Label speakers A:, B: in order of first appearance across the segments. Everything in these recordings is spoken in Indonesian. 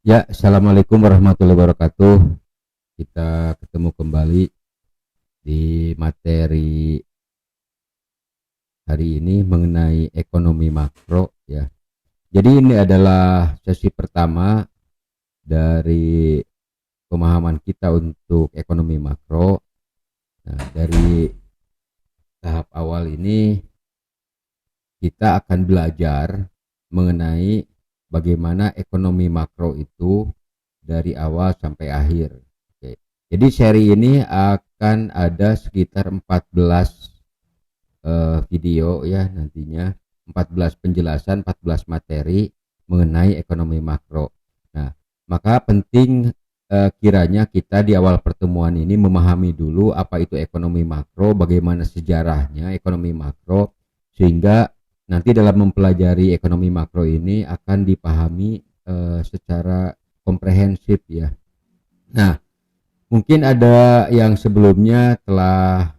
A: Ya, assalamualaikum warahmatullahi wabarakatuh. Kita ketemu kembali di materi hari ini mengenai ekonomi makro ya. Jadi ini adalah sesi pertama dari pemahaman kita untuk ekonomi makro. Nah, dari tahap awal ini kita akan belajar mengenai bagaimana ekonomi makro itu dari awal sampai akhir. Oke. Jadi seri ini akan ada sekitar 14 video ya nantinya, 14 penjelasan, 14 materi mengenai ekonomi makro. Nah, maka penting kiranya kita di awal pertemuan ini memahami dulu apa itu ekonomi makro, bagaimana sejarahnya ekonomi makro, sehingga nanti dalam mempelajari ekonomi makro ini akan dipahami secara komprehensif ya. Nah, mungkin ada yang sebelumnya telah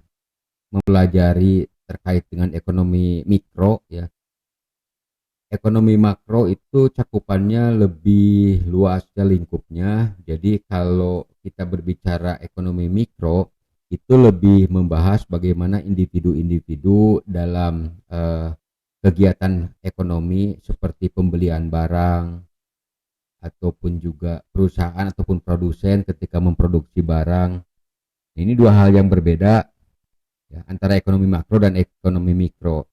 A: mempelajari terkait dengan ekonomi mikro ya. Ekonomi makro itu cakupannya lebih luas ya lingkupnya. Jadi kalau kita berbicara ekonomi mikro itu lebih membahas bagaimana individu-individu dalam kegiatan ekonomi seperti pembelian barang ataupun juga perusahaan ataupun produsen ketika memproduksi barang. Ini dua hal yang berbeda ya, antara ekonomi makro dan ekonomi mikro.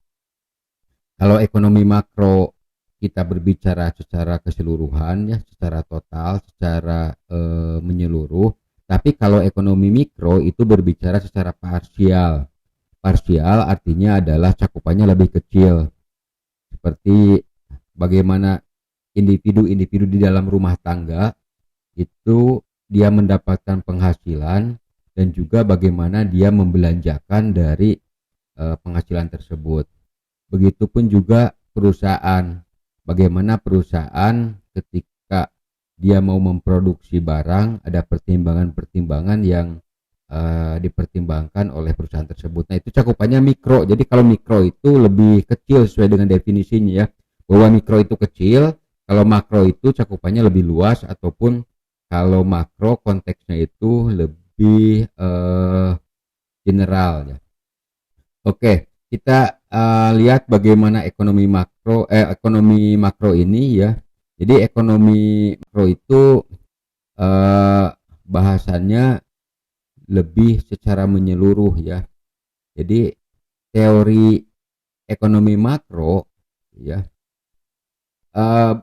A: Kalau ekonomi makro kita berbicara secara keseluruhan ya, secara total, secara menyeluruh. Tapi kalau ekonomi mikro itu berbicara secara parsial. Parsial artinya adalah cakupannya lebih kecil. Seperti bagaimana individu-individu di dalam rumah tangga itu dia mendapatkan penghasilan dan juga bagaimana dia membelanjakan dari penghasilan tersebut. Begitupun juga perusahaan, bagaimana perusahaan ketika dia mau memproduksi barang ada pertimbangan-pertimbangan yang dipertimbangkan oleh perusahaan tersebut. Nah, itu cakupannya mikro. Jadi kalau mikro itu lebih kecil sesuai dengan definisinya ya, bahwa mikro itu kecil, kalau makro itu cakupannya lebih luas, ataupun kalau makro konteksnya itu lebih general ya. Oke, kita lihat bagaimana ekonomi makro ini ya. Jadi ekonomi makro itu bahasannya lebih secara menyeluruh ya. Jadi teori ekonomi makro ya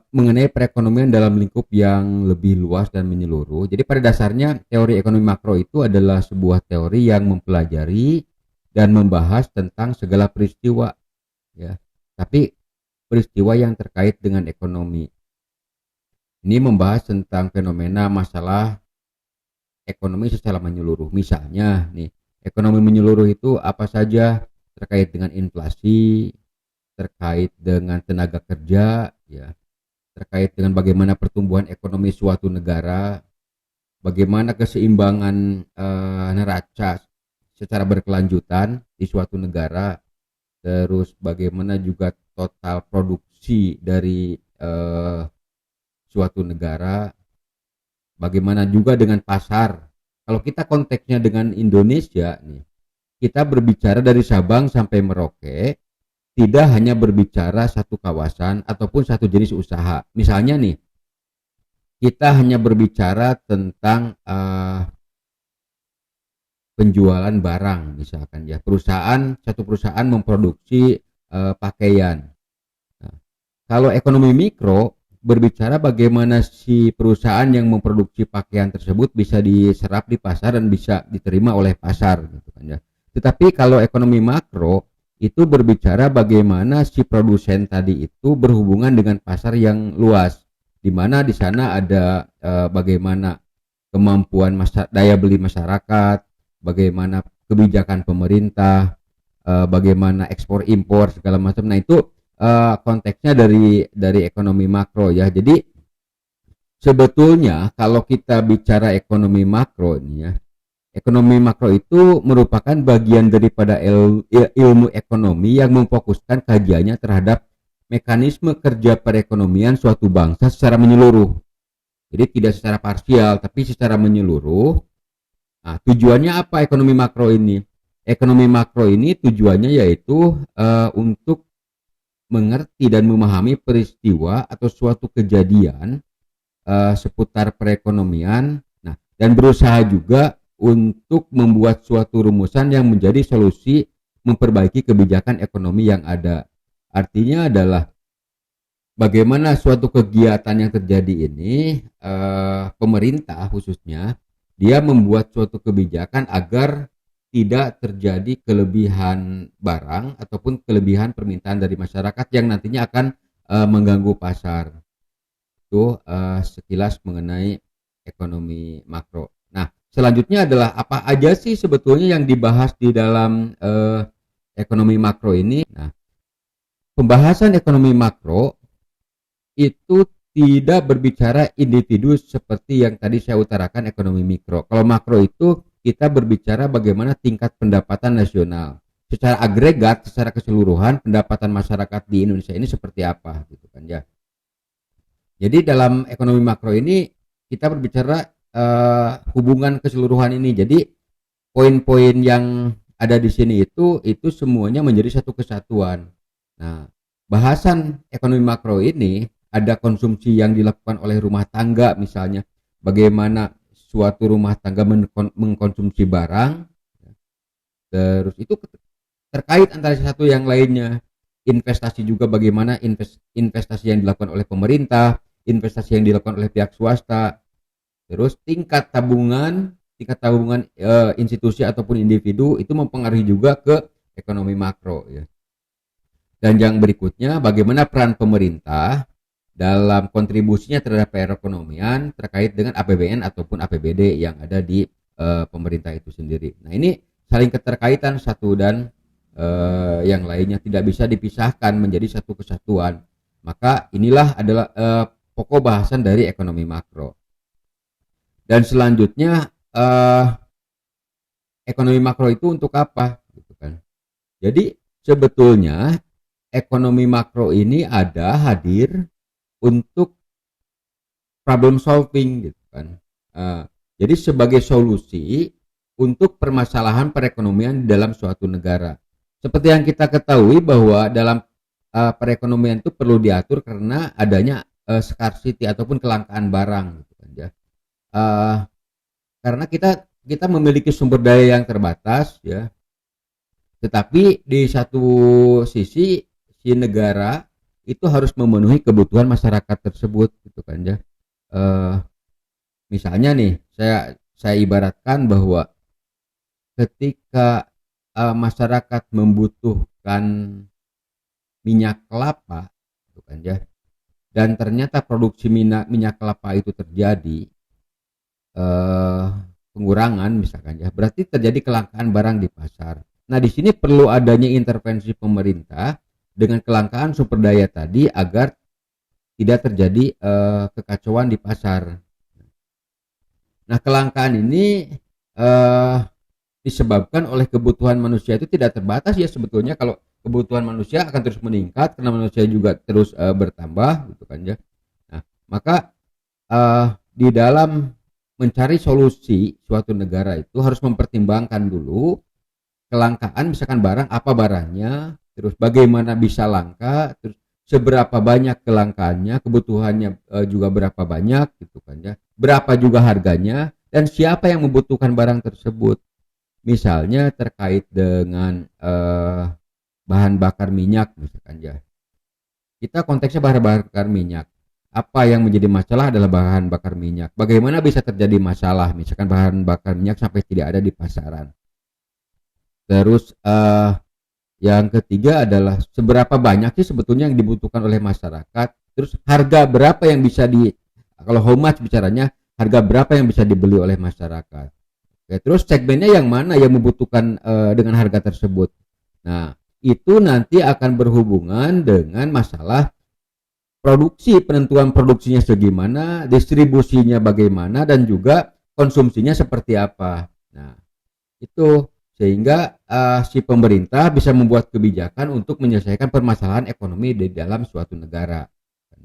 A: mengenai perekonomian dalam lingkup yang lebih luas dan menyeluruh. Jadi pada dasarnya teori ekonomi makro itu adalah sebuah teori yang mempelajari dan membahas tentang segala peristiwa ya. Tapi peristiwa yang terkait dengan ekonomi. Ini membahas tentang fenomena masalah ekonomi secara menyeluruh. Misalnya nih, ekonomi menyeluruh itu apa saja? Terkait dengan inflasi, terkait dengan tenaga kerja ya, terkait dengan bagaimana pertumbuhan ekonomi suatu negara, bagaimana keseimbangan neraca secara berkelanjutan di suatu negara, terus bagaimana juga total produksi dari suatu negara, bagaimana juga dengan pasar. Kalau kita konteksnya dengan Indonesia nih, kita berbicara dari Sabang sampai Merauke, tidak hanya berbicara satu kawasan ataupun satu jenis usaha. Misalnya nih, kita hanya berbicara tentang penjualan barang misalkan ya, satu perusahaan memproduksi pakaian. Nah, kalau ekonomi mikro berbicara bagaimana si perusahaan yang memproduksi pakaian tersebut bisa diserap di pasar dan bisa diterima oleh pasar gitu kan ya. Tetapi kalau ekonomi makro itu berbicara bagaimana si produsen tadi itu berhubungan dengan pasar yang luas, di mana di sana ada bagaimana kemampuan daya beli masyarakat, bagaimana kebijakan pemerintah, bagaimana ekspor impor segala macam. Nah, itu konteksnya dari ekonomi makro ya. Jadi sebetulnya kalau kita bicara ekonomi makro ini ya, ekonomi makro itu merupakan bagian daripada ilmu ekonomi yang memfokuskan kajiannya terhadap mekanisme kerja perekonomian suatu bangsa secara menyeluruh. Jadi tidak secara parsial tapi secara menyeluruh. Nah, tujuannya apa ekonomi makro ini? Ekonomi makro ini tujuannya yaitu untuk mengerti dan memahami peristiwa atau suatu kejadian seputar perekonomian. Nah, dan berusaha juga untuk membuat suatu rumusan yang menjadi solusi memperbaiki kebijakan ekonomi yang ada. Artinya adalah bagaimana suatu kegiatan yang terjadi ini, pemerintah khususnya, dia membuat suatu kebijakan agar tidak terjadi kelebihan barang ataupun kelebihan permintaan dari masyarakat yang nantinya akan mengganggu pasar. Itu sekilas mengenai ekonomi makro. Nah, selanjutnya adalah apa aja sih sebetulnya yang dibahas di dalam ekonomi makro ini. Nah, pembahasan ekonomi makro itu tidak berbicara individu seperti yang tadi saya utarakan ekonomi mikro. Kalau makro itu kita berbicara bagaimana tingkat pendapatan nasional. Secara agregat, secara keseluruhan pendapatan masyarakat di Indonesia ini seperti apa gitu kan ya. Jadi dalam ekonomi makro ini kita berbicara hubungan keseluruhan ini. Jadi poin-poin yang ada di sini itu semuanya menjadi satu kesatuan. Nah, bahasan ekonomi makro ini ada konsumsi yang dilakukan oleh rumah tangga misalnya, bagaimana suatu rumah tangga mengkonsumsi barang, terus itu terkait antara satu yang lainnya. Investasi juga bagaimana investasi yang dilakukan oleh pemerintah, investasi yang dilakukan oleh pihak swasta, terus tingkat tabungan institusi ataupun individu itu mempengaruhi juga ke ekonomi makro ya. Dan yang berikutnya bagaimana peran pemerintah dalam kontribusinya terhadap perekonomian terkait dengan APBN ataupun APBD yang ada di pemerintah itu sendiri. Nah, ini saling keterkaitan satu dan yang lainnya, tidak bisa dipisahkan menjadi satu kesatuan. Maka inilah adalah pokok bahasan dari ekonomi makro. Dan selanjutnya ekonomi makro itu untuk apa gitu kan. Jadi sebetulnya ekonomi makro ini hadir untuk problem solving gitu kan. Jadi sebagai solusi untuk permasalahan perekonomian dalam suatu negara. Seperti yang kita ketahui bahwa dalam perekonomian itu perlu diatur karena adanya scarcity ataupun kelangkaan barang gitu kan ya. Karena kita memiliki sumber daya yang terbatas ya. Tetapi di satu sisi si negara itu harus memenuhi kebutuhan masyarakat tersebut gitu kan ya. Misalnya nih saya ibaratkan bahwa ketika masyarakat membutuhkan minyak kelapa gitu kan ya, dan ternyata produksi minyak kelapa itu terjadi pengurangan misalkan ya, berarti terjadi kelangkaan barang di pasar. Nah, di sini perlu adanya intervensi pemerintah dengan kelangkaan sumber daya tadi agar tidak terjadi kekacauan di pasar. Nah, kelangkaan ini disebabkan oleh kebutuhan manusia itu tidak terbatas ya sebetulnya. Kalau kebutuhan manusia akan terus meningkat karena manusia juga terus bertambah gitu kan ya. Nah, maka di dalam mencari solusi suatu negara itu harus mempertimbangkan dulu kelangkaan, misalkan barang apa barangnya, terus bagaimana bisa langka, terus seberapa banyak kelangkaannya, kebutuhannya juga berapa banyak gitu kan ya, berapa juga harganya, dan siapa yang membutuhkan barang tersebut. Misalnya terkait dengan bahan bakar minyak misalkan ya, kita konteksnya bahan bakar minyak. Apa yang menjadi masalah adalah bahan bakar minyak. Bagaimana bisa terjadi masalah misalkan bahan bakar minyak sampai tidak ada di pasaran. Terus yang ketiga adalah seberapa banyak sih sebetulnya yang dibutuhkan oleh masyarakat. Terus harga berapa yang bisa kalau how much bicaranya, harga berapa yang bisa dibeli oleh masyarakat. Oke, terus segmennya yang mana yang membutuhkan dengan harga tersebut. Nah, itu nanti akan berhubungan dengan masalah produksi, penentuan produksinya segimana, distribusinya bagaimana, dan juga konsumsinya seperti apa. Nah, itu sehingga si pemerintah bisa membuat kebijakan untuk menyelesaikan permasalahan ekonomi di dalam suatu negara.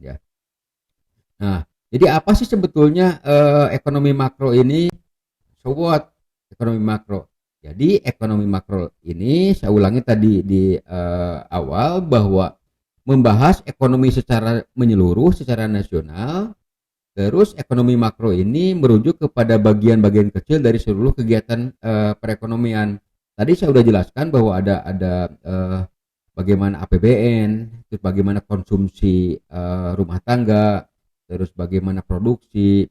A: Ya. Nah, Jadi apa sih sebetulnya ekonomi makro ini? So what? Ekonomi makro. Jadi ekonomi makro ini saya ulangi tadi di awal bahwa membahas ekonomi secara menyeluruh, secara nasional. Terus ekonomi makro ini merujuk kepada bagian-bagian kecil dari seluruh kegiatan perekonomian. Tadi saya sudah jelaskan bahwa ada bagaimana APBN, terus bagaimana konsumsi rumah tangga, terus bagaimana produksi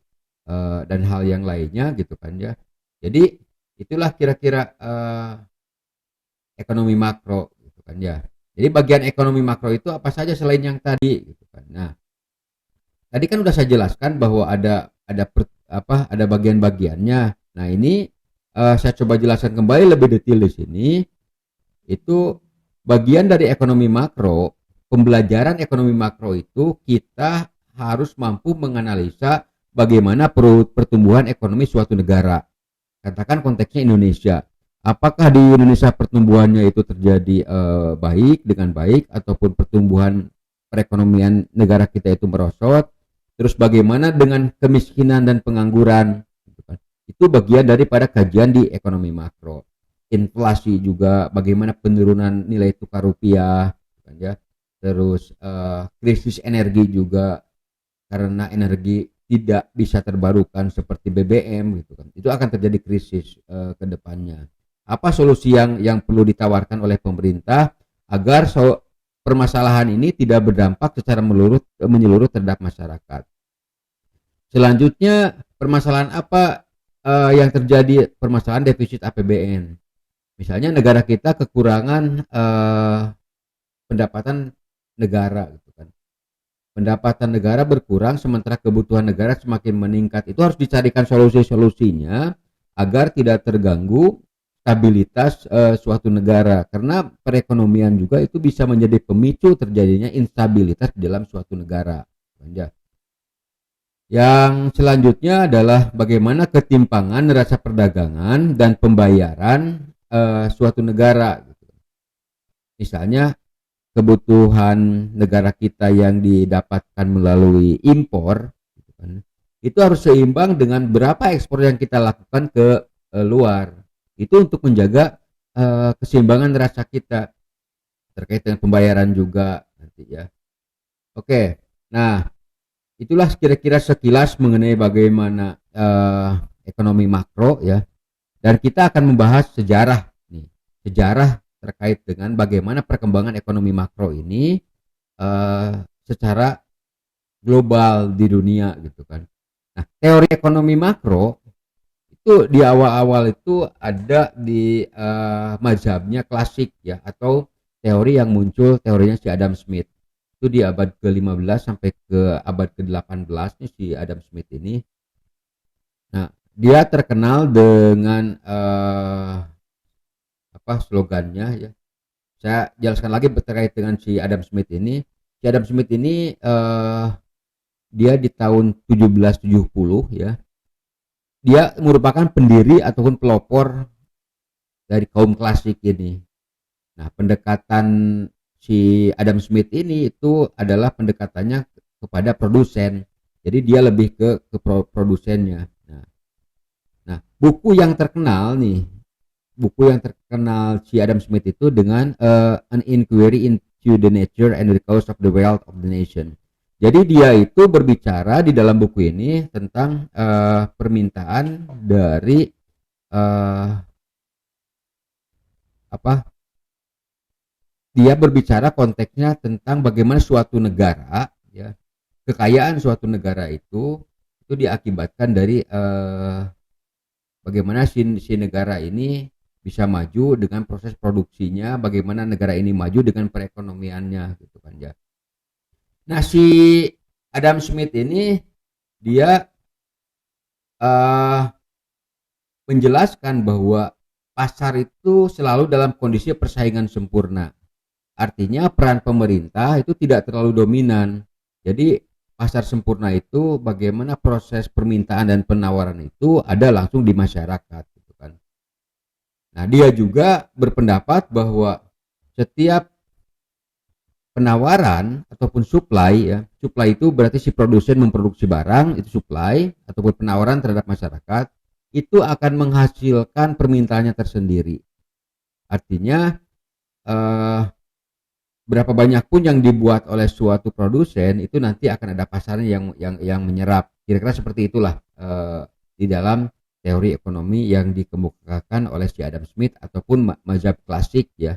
A: dan hal yang lainnya gitu kan ya. Jadi itulah kira-kira ekonomi makro gitu kan ya. Jadi bagian ekonomi makro itu apa saja selain yang tadi gitu kan. Nah, tadi kan udah saya jelaskan bahwa ada bagian-bagiannya. Nah, ini saya coba jelaskan kembali lebih detail di sini. Itu bagian dari ekonomi makro. Pembelajaran ekonomi makro itu kita harus mampu menganalisa bagaimana pertumbuhan ekonomi suatu negara. Katakan konteksnya Indonesia. Apakah di Indonesia pertumbuhannya itu terjadi baik dengan baik, ataupun pertumbuhan perekonomian negara kita itu merosot? Terus bagaimana dengan kemiskinan dan pengangguran? Itu bagian daripada kajian di ekonomi makro. Inflasi juga, bagaimana penurunan nilai tukar rupiah, kan ya. Terus krisis energi juga, karena energi tidak bisa terbarukan seperti BBM gitu kan. Itu akan terjadi krisis ke depannya. Apa solusi yang perlu ditawarkan oleh pemerintah agar permasalahan ini tidak berdampak secara menyeluruh terhadap masyarakat. Selanjutnya, permasalahan apa yang terjadi? Permasalahan defisit APBN. Misalnya negara kita kekurangan pendapatan negara gitu kan. Pendapatan negara berkurang sementara kebutuhan negara semakin meningkat. Itu harus dicarikan solusi-solusinya agar tidak terganggu stabilitas suatu negara, karena perekonomian juga itu bisa menjadi pemicu terjadinya instabilitas di dalam suatu negara. Yang selanjutnya adalah bagaimana ketimpangan neraca perdagangan dan pembayaran suatu negara. Misalnya kebutuhan negara kita yang didapatkan melalui impor, itu harus seimbang dengan berapa ekspor yang kita lakukan ke luar. Itu untuk menjaga keseimbangan neraca kita terkait dengan pembayaran juga nanti ya. Oke, nah itulah kira-kira sekilas mengenai bagaimana ekonomi makro ya. Dan kita akan membahas sejarah nih, sejarah terkait dengan bagaimana perkembangan ekonomi makro ini secara global di dunia gitu kan. Nah, teori ekonomi makro itu di awal-awal itu ada di mazhabnya klasik ya, atau teori yang muncul teorinya si Adam Smith. Itu di abad ke-15 sampai ke abad ke-18 nih si Adam Smith ini. Nah, dia terkenal dengan slogannya ya. Saya jelaskan lagi terkait dengan si Adam Smith ini. Si Adam Smith ini dia di tahun 1770 ya. Dia merupakan pendiri ataupun pelopor dari kaum klasik ini. Nah, pendekatan si Adam Smith ini itu adalah pendekatannya kepada produsen. Jadi dia lebih ke produsennya. Nah, buku yang terkenal si Adam Smith itu dengan An Inquiry into the Nature and the Cause of the Wealth of the Nation. Jadi dia itu berbicara di dalam buku ini tentang permintaan dari dia berbicara konteksnya tentang bagaimana suatu negara ya, kekayaan suatu negara itu diakibatkan dari bagaimana si negara ini bisa maju dengan proses produksinya, bagaimana negara ini maju dengan perekonomiannya gitu kan ya. Nah, si Adam Smith ini dia menjelaskan bahwa pasar itu selalu dalam kondisi persaingan sempurna. Artinya peran pemerintah itu tidak terlalu dominan. Jadi pasar sempurna itu bagaimana proses permintaan dan penawaran itu ada langsung di masyarakat gitu kan. Nah, dia juga berpendapat bahwa setiap penawaran ataupun supply ya. Supply itu berarti si produsen memproduksi barang, itu supply ataupun penawaran terhadap masyarakat, itu akan menghasilkan permintaannya tersendiri. Artinya berapa banyak pun yang dibuat oleh suatu produsen itu nanti akan ada pasarnya yang menyerap. Kira-kira seperti itulah di dalam teori ekonomi yang dikemukakan oleh si Adam Smith ataupun mazhab klasik ya.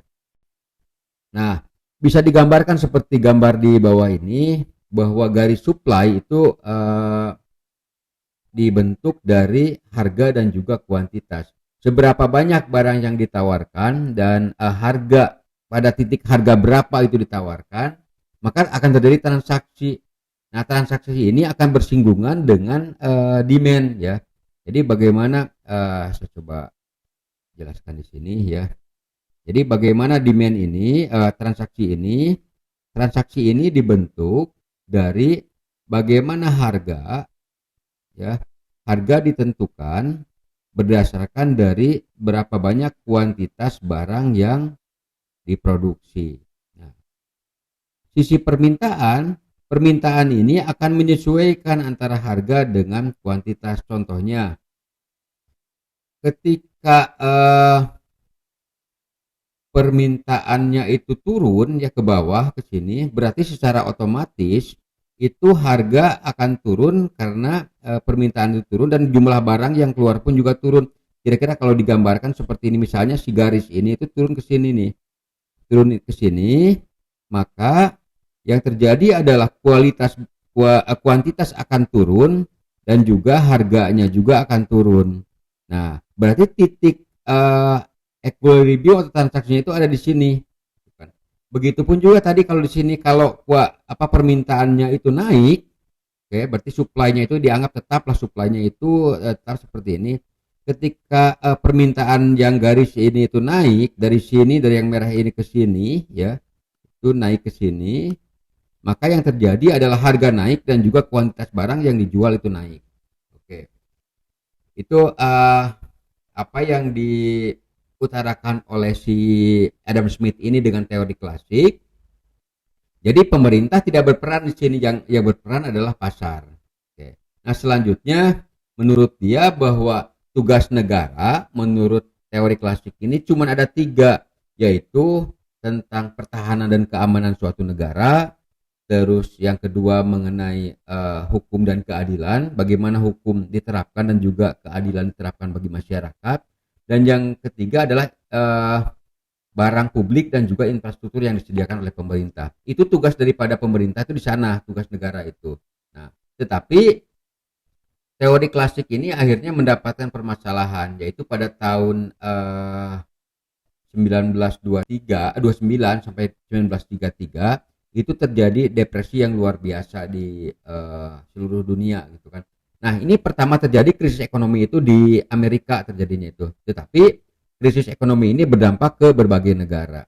A: Nah, bisa digambarkan seperti gambar di bawah ini, bahwa garis supply itu dibentuk dari harga dan juga kuantitas. Seberapa banyak barang yang ditawarkan dan harga pada titik harga berapa itu ditawarkan, maka akan terjadi transaksi. Nah, transaksi ini akan bersinggungan dengan demand ya. Jadi bagaimana saya coba jelaskan di sini ya. Jadi bagaimana demand ini, transaksi ini dibentuk dari bagaimana harga ya. Harga ditentukan berdasarkan dari berapa banyak kuantitas barang yang diproduksi. Nah, sisi permintaan ini akan menyesuaikan antara harga dengan kuantitas. Contohnya, ketika permintaannya itu turun ya ke bawah ke sini, berarti secara otomatis itu harga akan turun karena permintaan itu turun dan jumlah barang yang keluar pun juga turun. Kira-kira kalau digambarkan seperti ini, misalnya si garis ini itu turun ke sini nih. Turun ke sini, maka yang terjadi adalah kuantitas akan turun dan juga harganya juga akan turun. Nah, berarti titik equilibrium atau transaksinya itu ada di sini. Begitupun juga tadi kalau di sini kalau permintaannya itu naik, oke, berarti supply-nya itu dianggap tetaplah supply-nya itu tetap seperti ini. Ketika permintaan yang garis ini itu naik dari sini, dari yang merah ini ke sini ya, itu naik ke sini, maka yang terjadi adalah harga naik dan juga kuantitas barang yang dijual itu naik. Oke. Itu apa yang diutarakan oleh si Adam Smith ini dengan teori klasik. Jadi pemerintah tidak berperan di sini, yang berperan adalah pasar. Oke. Nah, selanjutnya menurut dia bahwa tugas negara menurut teori klasik ini cuma ada 3, yaitu tentang pertahanan dan keamanan suatu negara, terus yang kedua mengenai hukum dan keadilan, bagaimana hukum diterapkan dan juga keadilan diterapkan bagi masyarakat, dan yang ketiga adalah barang publik dan juga infrastruktur yang disediakan oleh pemerintah. Itu tugas daripada pemerintah itu di sana, tugas negara itu. Nah, tetapi teori klasik ini akhirnya mendapatkan permasalahan, yaitu pada tahun 29 sampai 1933 itu terjadi depresi yang luar biasa di seluruh dunia gitu kan. Nah, ini pertama terjadi krisis ekonomi itu di Amerika terjadinya itu. Tetapi krisis ekonomi ini berdampak ke berbagai negara.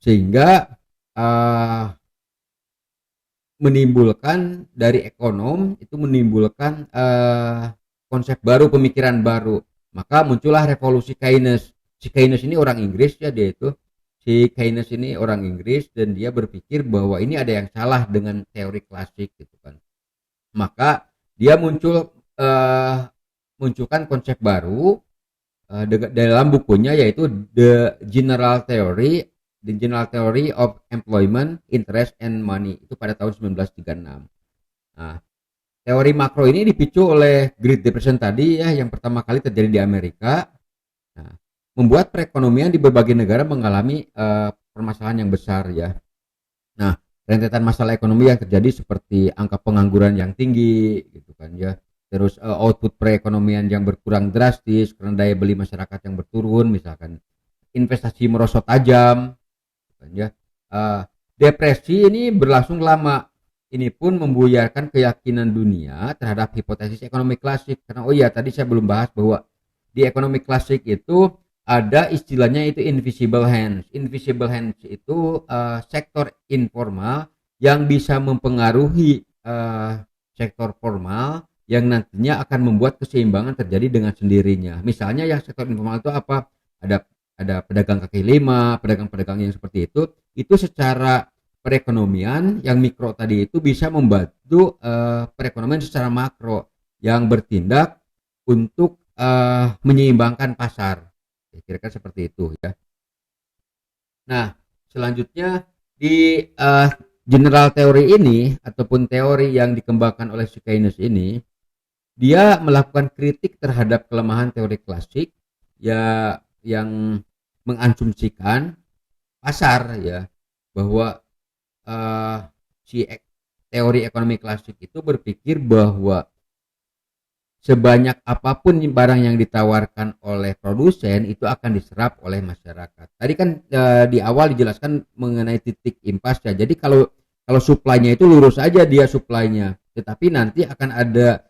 A: Sehingga menimbulkan dari ekonom itu menimbulkan konsep baru, pemikiran baru. Maka muncullah revolusi Keynes. Si Keynes ini orang Inggris ya, dia itu. Si Keynes ini orang Inggris dan dia berpikir bahwa ini ada yang salah dengan teori klasik gitu kan. Maka dia munculkan konsep baru dalam bukunya, yaitu The General Theory of Employment, Interest and Money, itu pada tahun 1936. Nah, teori makro ini dipicu oleh Great Depression tadi ya, yang pertama kali terjadi di Amerika. Nah, membuat perekonomian di berbagai negara mengalami permasalahan yang besar ya. Nah, rentetan masalah ekonomi yang terjadi seperti angka pengangguran yang tinggi gitu kan ya. Terus output perekonomian yang berkurang drastis karena daya beli masyarakat yang berturun, misalkan investasi merosot tajam kan ya. Depresi ini berlangsung lama. Ini pun membuyarkan keyakinan dunia terhadap hipotesis ekonomi klasik. Karena tadi saya belum bahas bahwa di ekonomi klasik itu ada istilahnya itu invisible hands. Invisible hands itu sektor informal yang bisa mempengaruhi sektor formal, yang nantinya akan membuat keseimbangan terjadi dengan sendirinya. Misalnya yang sektor informal itu apa? Ada ada pedagang kaki lima, pedagang-pedagang yang seperti itu secara perekonomian yang mikro tadi itu bisa membantu perekonomian secara makro yang bertindak untuk menyeimbangkan pasar. Kira-kira seperti itu ya. Nah, selanjutnya di general teori ini ataupun teori yang dikembangkan oleh si Keynes ini, dia melakukan kritik terhadap kelemahan teori klasik ya yang mengasumsikan pasar ya, bahwa si teori ekonomi klasik itu berpikir bahwa sebanyak apapun barang yang ditawarkan oleh produsen itu akan diserap oleh masyarakat. Tadi kan di awal dijelaskan mengenai titik impas ya. Jadi kalau supply-nya itu lurus aja dia supply-nya, tetapi nanti akan ada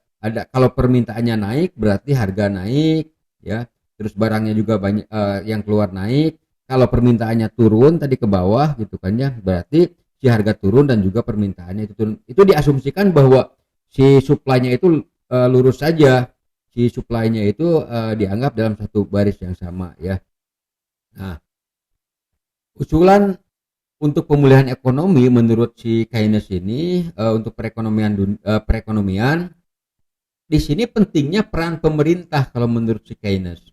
A: kalau permintaannya naik berarti harga naik ya. Terus barangnya juga banyak yang keluar naik. Kalau permintaannya turun tadi ke bawah gitu kan ya, berarti si harga turun dan juga permintaannya itu turun. Itu diasumsikan bahwa si supply-nya itu lurus saja, si supply-nya itu dianggap dalam satu baris yang sama ya. Nah, usulan untuk pemulihan ekonomi menurut si Keynes ini untuk perekonomian di sini pentingnya peran pemerintah kalau menurut si Keynes.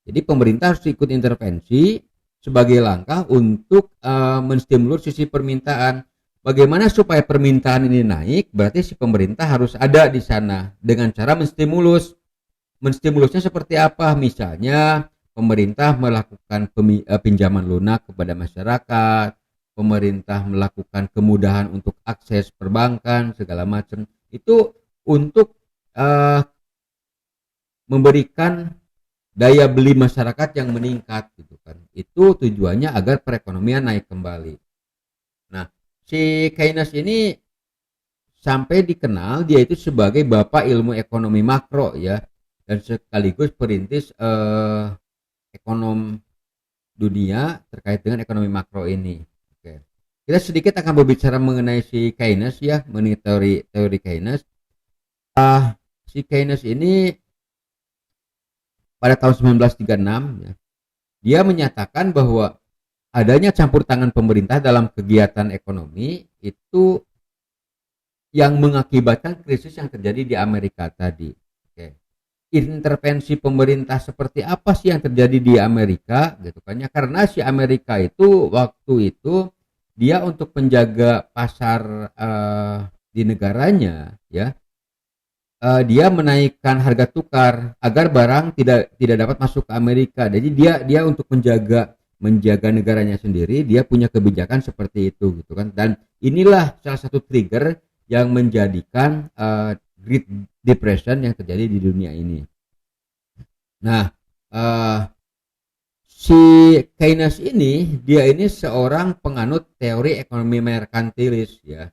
A: Jadi pemerintah harus ikut intervensi sebagai langkah untuk menstimulus sisi permintaan. Bagaimana supaya permintaan ini naik? Berarti si pemerintah harus ada di sana dengan cara menstimulus. Menstimulusnya seperti apa? Misalnya pemerintah melakukan pinjaman lunak kepada masyarakat, pemerintah melakukan kemudahan untuk akses perbankan segala macam. Itu untuk memberikan daya beli masyarakat yang meningkat gitu kan. Itu tujuannya agar perekonomian naik kembali. Nah, si Keynes ini sampai dikenal dia itu sebagai bapak ilmu ekonomi makro ya, dan sekaligus perintis ekonom dunia terkait dengan ekonomi makro ini. Oke. Kita sedikit akan berbicara mengenai si Keynes ya, mengenai teori Keynes. Si Keynes ini pada tahun 1936 ya, dia menyatakan bahwa adanya campur tangan pemerintah dalam kegiatan ekonomi itu yang mengakibatkan krisis yang terjadi di Amerika tadi. Oke. Intervensi pemerintah seperti apa sih yang terjadi di Amerika gitu kan ya? Karena si Amerika itu waktu itu dia untuk menjaga pasar di negaranya ya, dia menaikkan harga tukar agar barang tidak dapat masuk ke Amerika. Jadi dia untuk menjaga negaranya sendiri, dia punya kebijakan seperti itu gitu kan. Dan inilah salah satu trigger yang menjadikan Great Depression yang terjadi di dunia ini. Nah, si Keynes ini dia ini seorang penganut teori ekonomi merkantilis ya.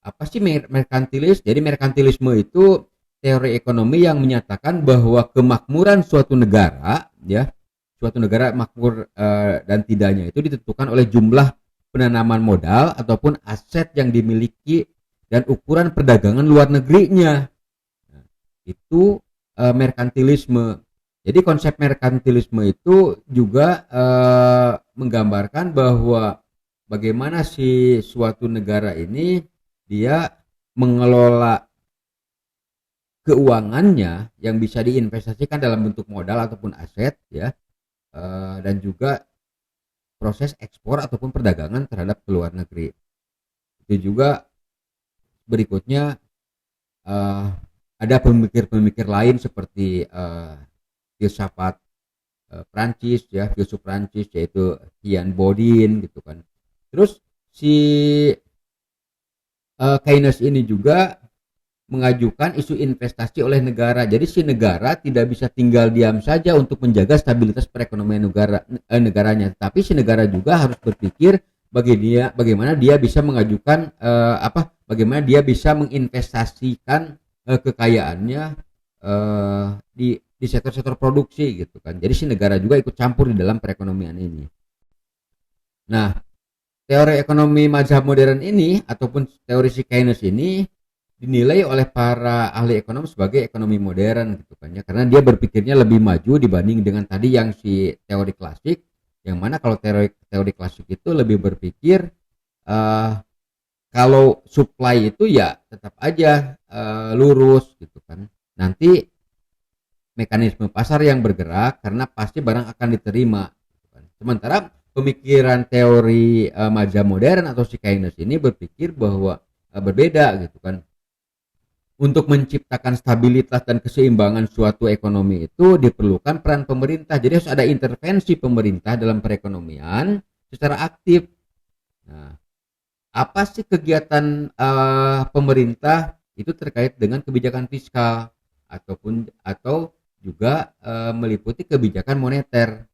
A: Apa sih merkantilis? Jadi merkantilisme itu teori ekonomi yang menyatakan bahwa kemakmuran suatu negara ya, suatu negara makmur dan tidaknya itu ditentukan oleh jumlah penanaman modal ataupun aset yang dimiliki dan ukuran perdagangan luar negerinya. Nah, itu merkantilisme. Jadi konsep merkantilisme itu juga menggambarkan bahwa bagaimana si suatu negara ini dia mengelola keuangannya yang bisa diinvestasikan dalam bentuk modal ataupun aset ya, dan juga proses ekspor ataupun perdagangan terhadap ke luar negeri. Itu juga berikutnya ada pemikir-pemikir lain seperti filsafat Prancis ya, filsuf Prancis yaitu Jean Bodin gitu kan. Terus si Keynes ini juga mengajukan isu investasi oleh negara. Jadi si negara tidak bisa tinggal diam saja untuk menjaga stabilitas perekonomian negaranya, tapi si negara juga harus berpikir bagaimana dia bisa mengajukan bagaimana dia bisa menginvestasikan kekayaannya di sektor-sektor produksi gitu kan. Jadi si negara juga ikut campur di dalam perekonomian ini. Nah, teori ekonomi mazhab modern ini ataupun teori si Keynes ini dinilai oleh para ahli ekonom sebagai ekonomi modern gitu kan ya, karena dia berpikirnya lebih maju dibanding dengan tadi yang si teori klasik Yang mana kalau teori klasik itu lebih berpikir kalau supply itu ya tetap aja lurus gitu kan. Nanti mekanisme pasar yang bergerak karena pasti barang akan diterima gitu kan. Sementara pemikiran teori mazhab modern atau si Keynes ini berpikir bahwa berbeda gitu kan. Untuk menciptakan stabilitas dan keseimbangan suatu ekonomi itu diperlukan peran pemerintah. Jadi harus ada intervensi pemerintah dalam perekonomian secara aktif. Nah, apa sih kegiatan pemerintah itu terkait dengan kebijakan fiskal atau juga meliputi kebijakan moneter.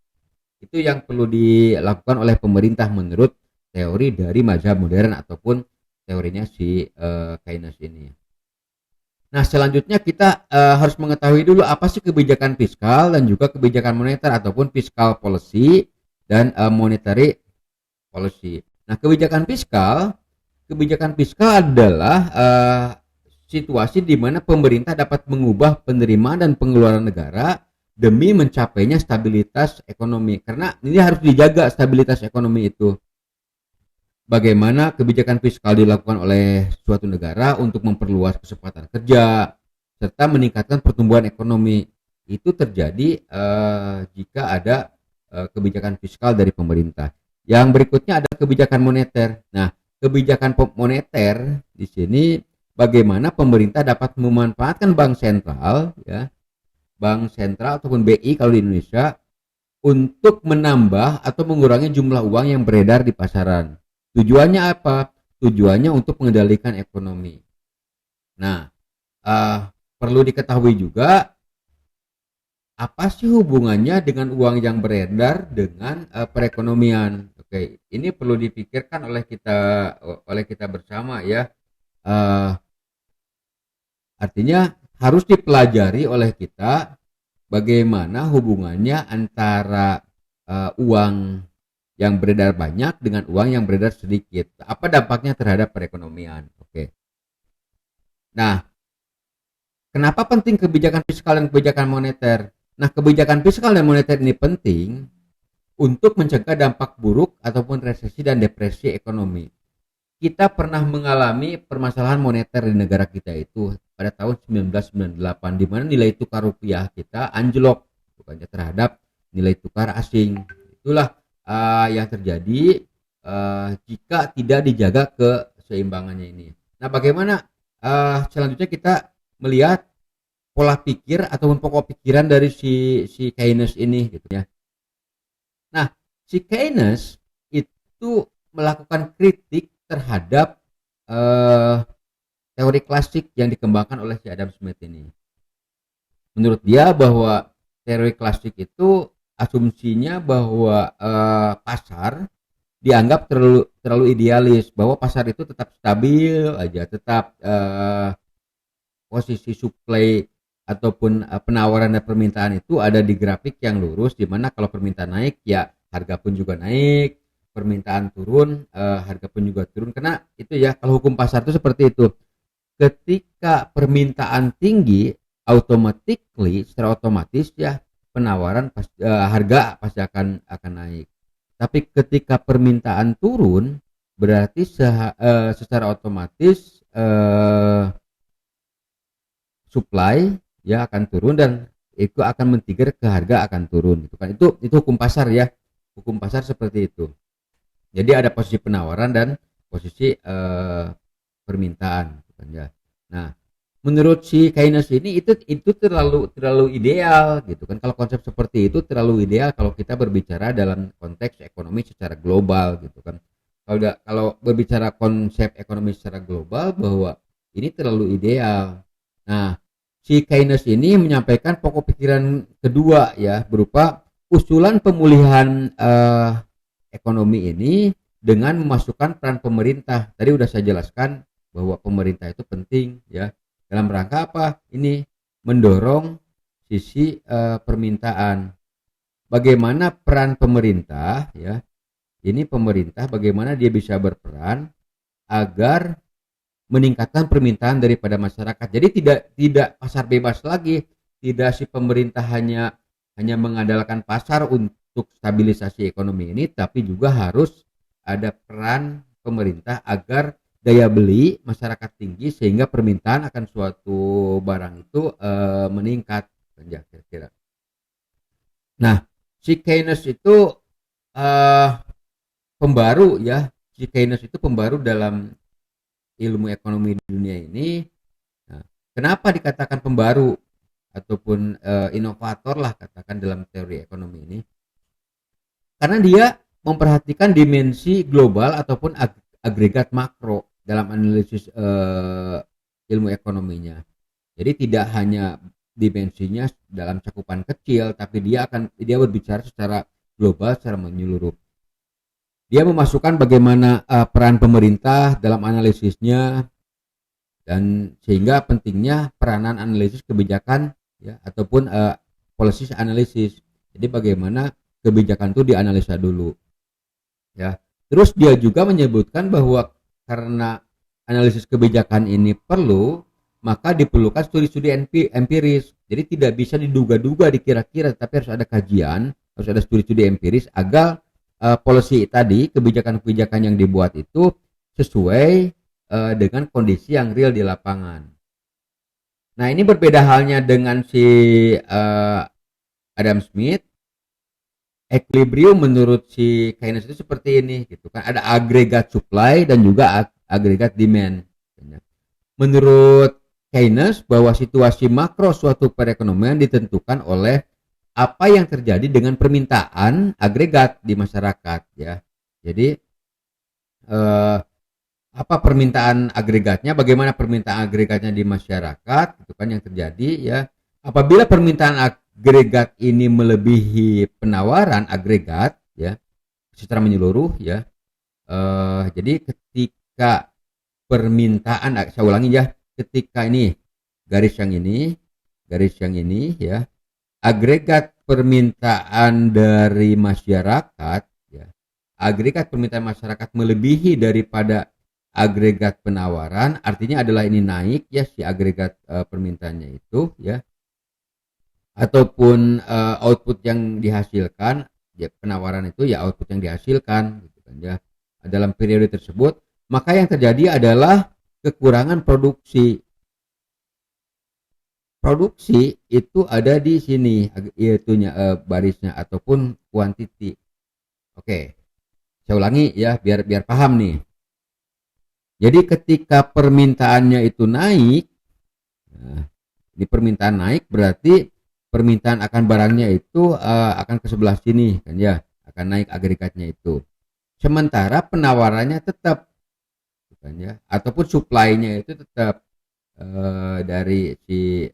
A: Itu yang perlu dilakukan oleh pemerintah menurut teori dari mazhab modern ataupun teorinya si Keynes ini. Nah, selanjutnya kita harus mengetahui dulu apa sih kebijakan fiskal dan juga kebijakan moneter ataupun fiscal policy dan monetary policy. Nah, kebijakan fiskal adalah situasi di mana pemerintah dapat mengubah penerimaan dan pengeluaran negara demi mencapainya stabilitas ekonomi. Karena ini harus dijaga stabilitas ekonomi itu. Bagaimana kebijakan fiskal dilakukan oleh suatu negara untuk memperluas kesempatan kerja serta meningkatkan pertumbuhan ekonomi. Itu terjadi jika ada kebijakan fiskal dari pemerintah. Yang berikutnya ada kebijakan moneter. Nah, kebijakan moneter di sini bagaimana pemerintah dapat memanfaatkan bank sentral ataupun BI kalau di Indonesia untuk menambah atau mengurangi jumlah uang yang beredar di pasaran. Tujuannya apa? Tujuannya untuk mengendalikan ekonomi. Nah, perlu diketahui juga apa sih hubungannya dengan uang yang beredar dengan perekonomian. Oke, ini perlu dipikirkan oleh kita bersama ya. Artinya harus dipelajari oleh kita bagaimana hubungannya antara uang yang beredar banyak dengan uang yang beredar sedikit. Apa dampaknya terhadap perekonomian? Oke. Nah, kenapa penting kebijakan fiskal dan kebijakan moneter? Nah, kebijakan fiskal dan moneter ini penting untuk mencegah dampak buruk ataupun resesi dan depresi ekonomi. Kita pernah mengalami permasalahan moneter di negara kita itu pada tahun 1998 di mana nilai tukar rupiah kita anjlok bukannya terhadap nilai tukar asing. Itulah yang terjadi jika tidak dijaga keseimbangannya ini. Nah, bagaimana selanjutnya kita melihat pola pikir ataupun pokok pikiran dari si Keynes ini gitu ya. Nah, si Keynes itu melakukan kritik terhadap teori klasik yang dikembangkan oleh si Adam Smith ini. Menurut dia bahwa teori klasik itu asumsinya bahwa pasar dianggap terlalu idealis, bahwa pasar itu tetap stabil aja, tetap posisi supply ataupun penawaran dan permintaan itu ada di grafik yang lurus, di mana kalau permintaan naik ya harga pun juga naik, permintaan turun harga pun juga turun. Karena itu ya, kalau hukum pasar itu seperti itu. Ketika permintaan tinggi, secara otomatis ya penawaran harga pasti akan naik. Tapi ketika permintaan turun, berarti secara otomatis supply ya akan turun dan itu akan men-trigger ke harga akan turun gitu kan. Itu hukum pasar ya. Hukum pasar seperti itu. Jadi ada posisi penawaran dan posisi permintaan gitu kan ya. Nah, menurut si Keynes ini itu terlalu ideal gitu kan. Kalau konsep seperti itu terlalu ideal kalau kita berbicara dalam konteks ekonomi secara global gitu kan. Kalau berbicara konsep ekonomi secara global bahwa ini terlalu ideal. Nah, si Keynes ini menyampaikan pokok pikiran kedua ya, berupa usulan pemulihan ekonomi ini dengan memasukkan peran pemerintah. Tadi udah saya jelaskan bahwa pemerintah itu penting ya. Dalam rangka apa? Ini mendorong sisi permintaan. Bagaimana peran pemerintah ya? Ini pemerintah bagaimana dia bisa berperan agar meningkatkan permintaan daripada masyarakat. Jadi tidak pasar bebas lagi. Tidak si pemerintah hanya mengandalkan pasar untuk stabilisasi ekonomi ini, tapi juga harus ada peran pemerintah agar daya beli masyarakat tinggi sehingga permintaan akan suatu barang itu meningkat, ya kira-kira. Nah, si Keynes itu uh, pembaru ya, si Keynes itu pembaru dalam ilmu ekonomi di dunia ini. Nah, kenapa dikatakan pembaru ataupun inovator lah katakan dalam teori ekonomi ini? Karena dia memperhatikan dimensi global ataupun agregat makro dalam analisis ilmu ekonominya. Jadi tidak hanya dimensinya dalam cakupan kecil, tapi dia berbicara secara global, secara menyeluruh. Dia memasukkan bagaimana peran pemerintah dalam analisisnya, dan sehingga pentingnya peranan analisis kebijakan ya, ataupun policy analisis. Jadi bagaimana kebijakan itu dianalisa dulu ya. Terus dia juga menyebutkan bahwa karena analisis kebijakan ini perlu, maka diperlukan studi-studi empiris. Jadi tidak bisa diduga-duga, dikira-kira, tapi harus ada kajian, harus ada studi-studi empiris agar policy tadi, kebijakan-kebijakan yang dibuat itu sesuai dengan kondisi yang real di lapangan. Nah, ini berbeda halnya dengan si Adam Smith. Equilibrium menurut si Keynes itu seperti ini gitu kan, ada agregat supply dan juga agregat demand. Menurut Keynes bahwa situasi makro suatu perekonomian ditentukan oleh apa yang terjadi dengan permintaan agregat di masyarakat ya. Jadi apa permintaan agregatnya, bagaimana permintaan agregatnya di masyarakat itu kan yang terjadi ya. Apabila permintaan agregat ini melebihi penawaran agregat ya secara menyeluruh ya, jadi ketika permintaan, saya ulangi ya, ketika ini garis yang ini ya, agregat permintaan dari masyarakat ya, agregat permintaan masyarakat melebihi daripada agregat penawaran, artinya adalah ini naik ya si agregat permintaannya itu ya, ataupun output yang dihasilkan ya, penawaran itu ya output yang dihasilkan gitu kan ya, dalam periode tersebut, maka yang terjadi adalah kekurangan produksi. Produksi itu ada di sini itunya barisnya ataupun quantity. Oke, saya ulangi ya biar paham nih. Jadi ketika permintaannya itu naik, nah, di permintaan naik berarti permintaan akan barangnya itu akan ke sebelah sini kan ya, akan naik agregatnya itu. Sementara penawarannya tetap kan ya, ataupun supply-nya itu tetap dari si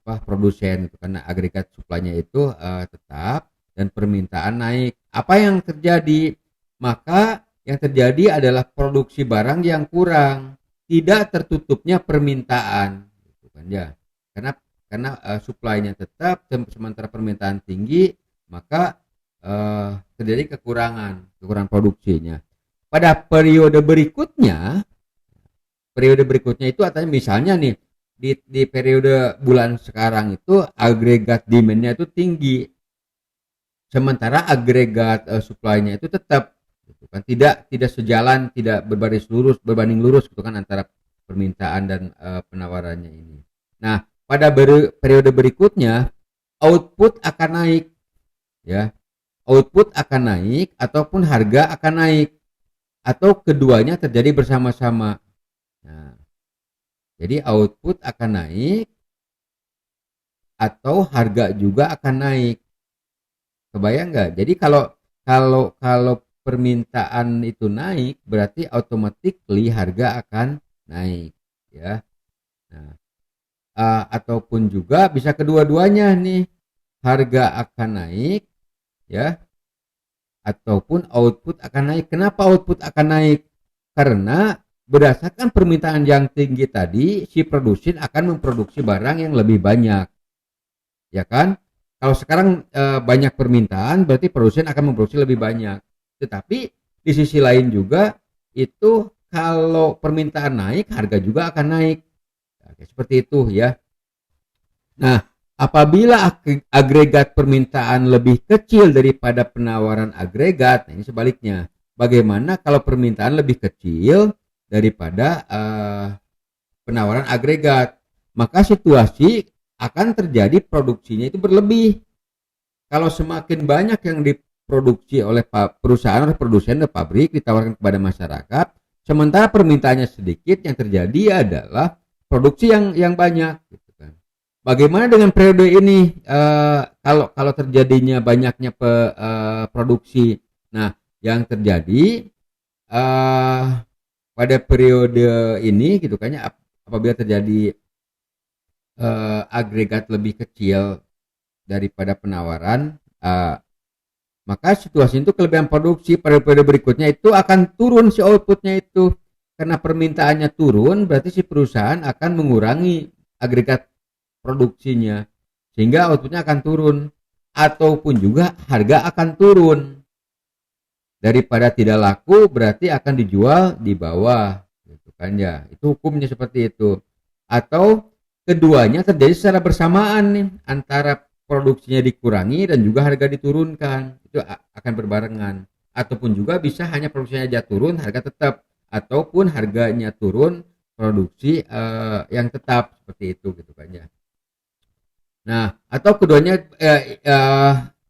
A: produsen itu, karena agregat supply-nya itu tetap dan permintaan naik. Apa yang terjadi? Maka yang terjadi adalah produksi barang yang kurang, tidak tertutupnya permintaan gitu kan ya. Karena supply-nya tetap sementara permintaan tinggi, maka terjadi kekurangan produksinya. Pada periode berikutnya itu artinya misalnya nih di periode bulan sekarang itu agregat demand-nya itu tinggi, sementara agregat supply-nya itu tetap gitu kan, tidak sejalan, tidak berbanding lurus gitu kan antara permintaan dan penawarannya ini. Nah, pada periode berikutnya output akan naik ya, output akan naik ataupun harga akan naik, atau keduanya terjadi bersama-sama. Nah, jadi output akan naik atau harga juga akan naik. Kebayang nggak? Jadi kalau permintaan itu naik, berarti automatically harga akan naik, ya. Nah, ataupun juga bisa kedua-duanya nih, harga akan naik, ya, ataupun output akan naik. Kenapa output akan naik? Karena berdasarkan permintaan yang tinggi tadi, si produsen akan memproduksi barang yang lebih banyak, ya kan? Kalau sekarang banyak permintaan, berarti produsen akan memproduksi lebih banyak. Tetapi di sisi lain juga itu kalau permintaan naik, harga juga akan naik. Oke, seperti itu ya. Nah, Apabila agregat permintaan lebih kecil daripada penawaran agregat, nah ini sebaliknya. Bagaimana kalau permintaan lebih kecil daripada penawaran agregat? Maka situasi akan terjadi produksinya itu berlebih. Kalau semakin banyak yang diproduksi oleh perusahaan atau produsen atau pabrik ditawarkan kepada masyarakat, sementara permintaannya sedikit, yang terjadi adalah produksi yang banyak. Bagaimana dengan periode ini kalau terjadinya banyaknya produksi? Nah, yang terjadi pada periode ini gitu kan ya, apabila terjadi agregat lebih kecil daripada penawaran, maka situasi itu kelebihan produksi pada periode berikutnya itu akan turun si outputnya itu. Karena permintaannya turun, berarti si perusahaan akan mengurangi agregat produksinya, sehingga outputnya akan turun, ataupun juga harga akan turun. Daripada tidak laku berarti akan dijual di bawah, gitu kan ya. Itu hukumnya seperti itu. Atau keduanya terjadi secara bersamaan nih, antara produksinya dikurangi dan juga harga diturunkan, itu akan berbarengan. Ataupun juga bisa hanya produksinya aja turun, harga tetap, ataupun harganya turun, produksi yang tetap, seperti itu gitu kan ya. Nah, atau keduanya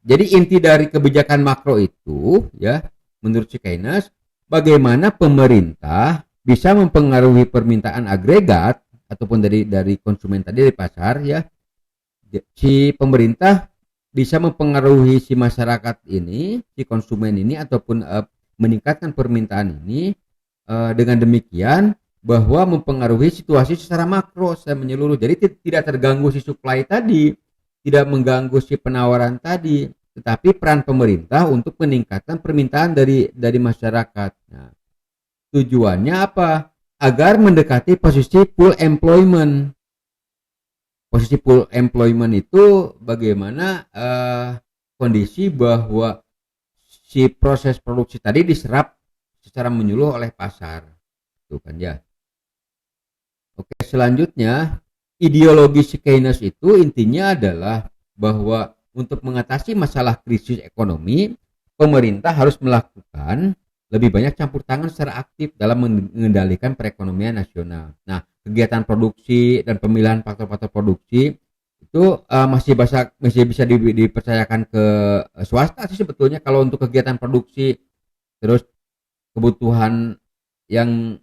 A: jadi inti dari kebijakan makro itu ya, menurut si Keynes, bagaimana pemerintah bisa mempengaruhi permintaan agregat ataupun dari konsumen tadi, dari pasar ya. Si pemerintah bisa mempengaruhi si masyarakat ini, si konsumen ini, ataupun meningkatkan permintaan ini dengan demikian bahwa mempengaruhi situasi secara makro, secara menyeluruh. Jadi tidak terganggu si supply tadi, tidak mengganggu si penawaran tadi, tetapi peran pemerintah untuk meningkatkan permintaan dari masyarakat. Nah, tujuannya apa? Agar mendekati posisi full employment. Posisi full employment itu bagaimana kondisi bahwa si proses produksi tadi diserap secara menyeluruh oleh pasar. Itu kan ya. Oke, selanjutnya ideologi Keynes itu intinya adalah bahwa untuk mengatasi masalah krisis ekonomi, pemerintah harus melakukan lebih banyak campur tangan secara aktif dalam mengendalikan perekonomian nasional. Nah, kegiatan produksi dan pemilihan faktor-faktor produksi itu masih bisa dipercayakan ke swasta sih sebetulnya. Kalau untuk kegiatan produksi, terus kebutuhan yang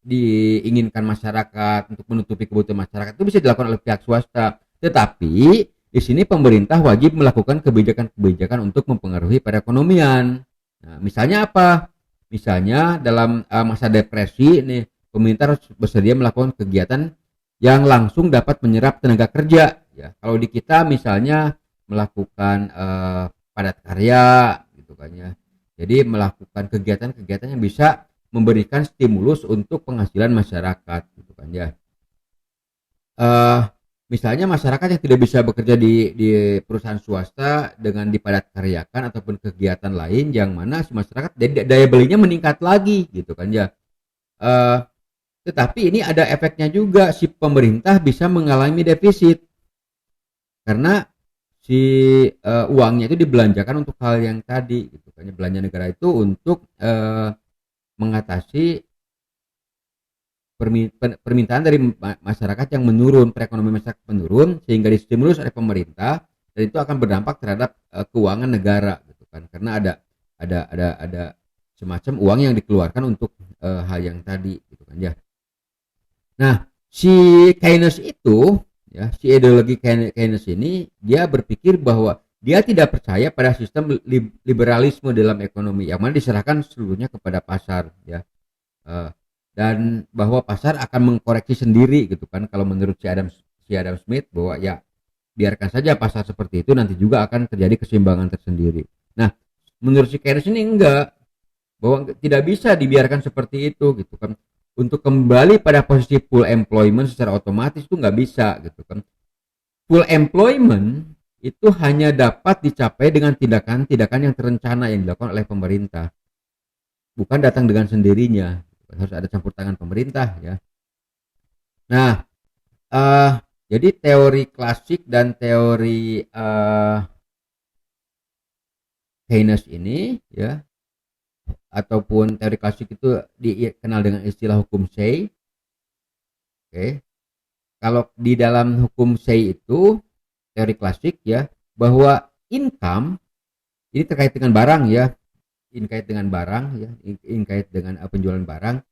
A: diinginkan masyarakat, untuk menutupi kebutuhan masyarakat, itu bisa dilakukan oleh pihak swasta. Tetapi di sini pemerintah wajib melakukan kebijakan-kebijakan untuk mempengaruhi perekonomian. Nah, misalnya apa? Misalnya dalam masa depresi nih, pemerintah harus bersedia melakukan kegiatan yang langsung dapat menyerap tenaga kerja. Ya, kalau di kita misalnya melakukan padat karya, gitu kan ya. Jadi melakukan kegiatan-kegiatan yang bisa memberikan stimulus untuk penghasilan masyarakat, gitu kan ya. Misalnya masyarakat yang tidak bisa bekerja di perusahaan swasta dengan dipadat karyakan ataupun kegiatan lain yang mana si masyarakat daya belinya meningkat lagi, gitu kan ya. Tetapi ini ada efeknya juga, si pemerintah bisa mengalami defisit karena si uangnya itu dibelanjakan untuk hal yang tadi, gitu kan. Belanja negara itu untuk mengatasi permintaan dari masyarakat yang menurun, perekonomian masyarakat menurun, sehingga distimulus oleh pemerintah, dan itu akan berdampak terhadap keuangan negara, gitu kan. Karena ada semacam uang yang dikeluarkan untuk hal yang tadi, gitu kan ya. Nah, si Keynes itu ya, si ideologi Keynes ini dia berpikir bahwa dia tidak percaya pada sistem liberalisme dalam ekonomi yang mana diserahkan seluruhnya kepada pasar ya, dan bahwa pasar akan mengkoreksi sendiri, gitu kan. Kalau menurut si Adam Smith, bahwa ya biarkan saja pasar seperti itu, nanti juga akan terjadi keseimbangan tersendiri. Nah, menurut si Keynes ini enggak, bahwa tidak bisa dibiarkan seperti itu, gitu kan. Untuk kembali pada posisi full employment secara otomatis itu nggak bisa, gitu kan. Full employment itu hanya dapat dicapai dengan tindakan-tindakan yang terencana yang dilakukan oleh pemerintah, bukan datang dengan sendirinya. Harus ada campur tangan pemerintah ya. Nah, Jadi teori klasik dan teori Keynes ini ya, ataupun teori klasik itu dikenal dengan istilah hukum Say. Oke. Kalau di dalam hukum Say itu teori klasik ya, bahwa income ini terkait dengan barang ya, ini kait dengan barang ya, ini kait dengan penjualan barang.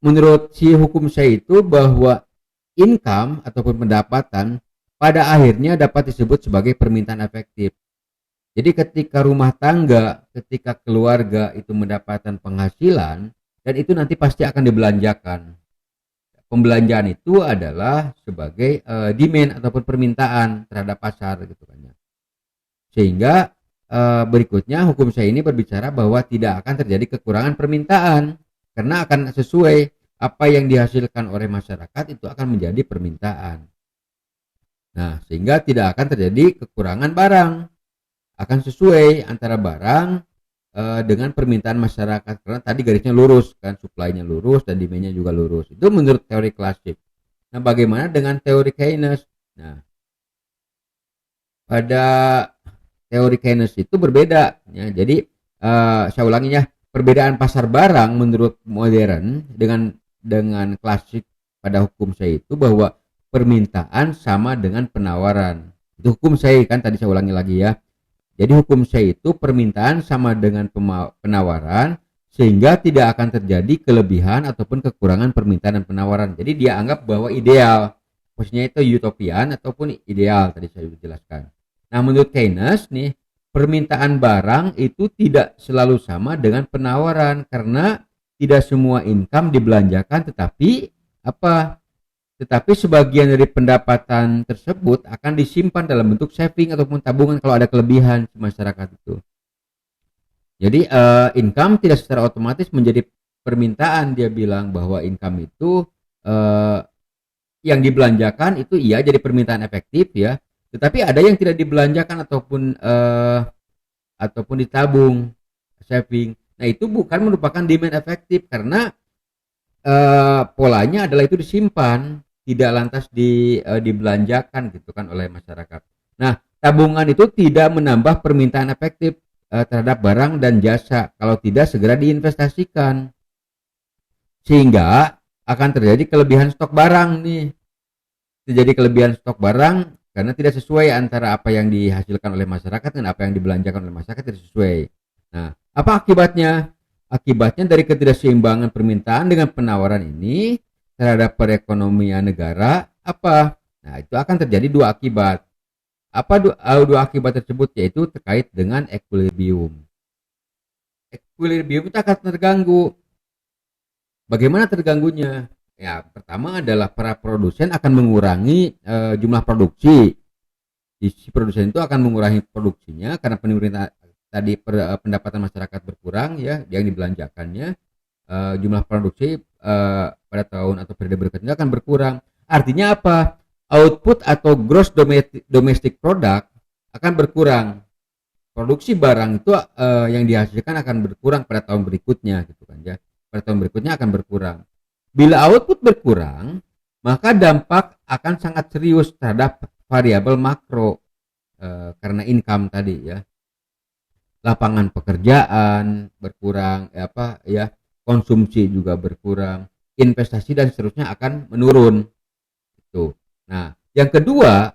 A: Menurut si hukum Say itu bahwa income ataupun pendapatan pada akhirnya dapat disebut sebagai permintaan efektif. Jadi ketika rumah tangga, ketika keluarga itu mendapatkan penghasilan, dan itu nanti pasti akan dibelanjakan. Pembelanjaan itu adalah sebagai demand ataupun permintaan terhadap pasar gitu kan ya. Sehingga berikutnya hukum Say ini berbicara bahwa tidak akan terjadi kekurangan permintaan karena akan sesuai apa yang dihasilkan oleh masyarakat itu akan menjadi permintaan. Nah, sehingga tidak akan terjadi kekurangan barang. Akan sesuai antara barang dengan permintaan masyarakat, karena tadi garisnya lurus kan, supply-nya lurus dan demand-nya juga lurus. Itu menurut teori klasik. Nah, bagaimana dengan teori Keynes? Nah, pada teori Keynes itu berbeda ya. Jadi saya ulangi ya, perbedaan pasar barang menurut modern dengan klasik pada hukum Say itu bahwa permintaan sama dengan penawaran. Itu hukum Say kan, tadi saya ulangi lagi ya. Jadi hukum Say itu permintaan sama dengan penawaran, sehingga tidak akan terjadi kelebihan ataupun kekurangan permintaan dan penawaran. Jadi dia anggap bahwa ideal, maksudnya itu utopian ataupun ideal, tadi saya jelaskan. Nah, menurut Keynes nih, permintaan barang itu tidak selalu sama dengan penawaran, karena tidak semua income dibelanjakan, tetapi sebagian dari pendapatan tersebut akan disimpan dalam bentuk saving ataupun tabungan kalau ada kelebihan masyarakat itu. Jadi income tidak secara otomatis menjadi permintaan. Dia bilang bahwa income itu yang dibelanjakan itu iya jadi permintaan efektif ya, tetapi ada yang tidak dibelanjakan ataupun ditabung, saving. Nah, itu bukan merupakan demand efektif karena polanya adalah itu disimpan, tidak lantas dibelanjakan gitu kan oleh masyarakat. Nah, tabungan itu tidak menambah permintaan efektif terhadap barang dan jasa kalau tidak segera diinvestasikan, sehingga akan terjadi kelebihan stok barang nih. Terjadi kelebihan stok barang karena tidak sesuai antara apa yang dihasilkan oleh masyarakat dan apa yang dibelanjakan oleh masyarakat, tidak sesuai. Nah, apa akibatnya? Akibatnya dari ketidakseimbangan permintaan dengan penawaran ini terhadap perekonomian negara apa? Nah, itu akan terjadi dua akibat. Apa dua akibat tersebut? Yaitu terkait dengan equilibrium. Equilibrium itu akan terganggu. Bagaimana terganggunya? Ya, pertama adalah para produsen akan mengurangi jumlah produksi. Si produsen itu akan mengurangi produksinya karena pendapatan masyarakat berkurang ya, yang dibelanjakannya. Jumlah produksi pada tahun atau periode berikutnya akan berkurang. Artinya apa? Output atau gross domestic product akan berkurang. Produksi barang itu yang dihasilkan akan berkurang pada tahun berikutnya gitu kan ya. Pada tahun berikutnya akan berkurang. Bila output berkurang, maka dampak akan sangat serius terhadap variabel makro karena income tadi ya. Lapangan pekerjaan berkurang, konsumsi juga berkurang, investasi dan seterusnya akan menurun. Itu. Nah, yang kedua